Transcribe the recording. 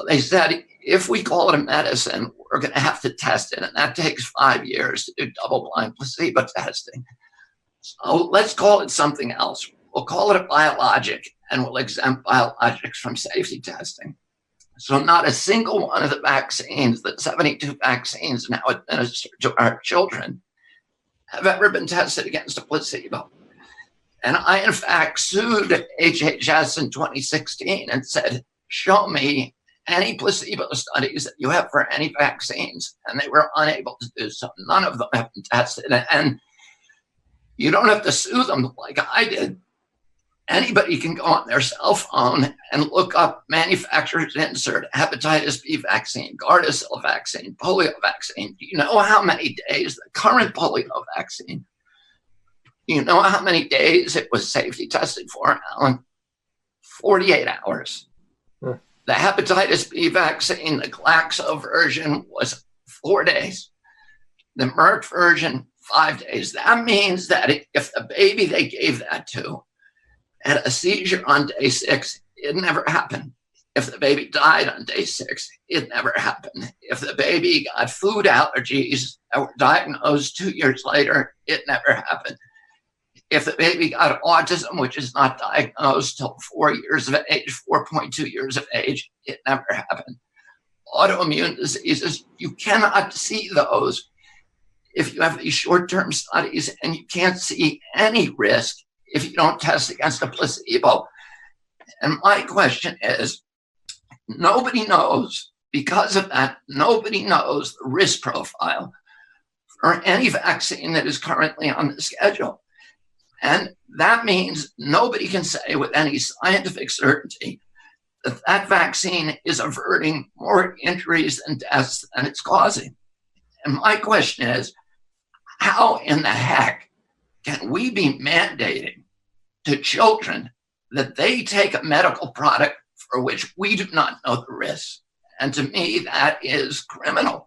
They said, if we call it a medicine, we're going to have to test it. And that takes 5 years to do double-blind placebo testing. So let's call it something else. We'll call it a biologic, and we'll exempt biologics from safety testing. So not a single one of the vaccines, the 72 vaccines now administered to our children, have ever been tested against a placebo. And I, in fact, sued HHS in 2016 and said, show me any placebo studies that you have for any vaccines. And they were unable to do so. None of them have been tested. And you don't have to sue them like I did. Anybody can go on their cell phone and look up manufacturer's insert, hepatitis B vaccine, Gardasil vaccine, polio vaccine. Do you know how many days the current polio vaccine, you know how many days it was safety tested for, Alan? 48 hours. The hepatitis B vaccine, the Glaxo version, was 4 days. The Merck version, 5 days. That means that if the baby they gave that to had a seizure on day 6, it never happened. If the baby died on day 6, it never happened. If the baby got food allergies that were diagnosed 2 years later, it never happened. If the baby got autism, which is not diagnosed till 4 years of age, 4.2 years of age, it never happened. Autoimmune diseases, you cannot see those if you have these short-term studies, and you can't see any risk if you don't test against a placebo. And my question is, nobody knows, because of that, nobody knows the risk profile for any vaccine that is currently on the schedule. And that means nobody can say with any scientific certainty that that vaccine is averting more injuries and deaths than it's causing. And my question is, how in the heck can we be mandating to children that they take a medical product for which we do not know the risks? And to me, that is criminal.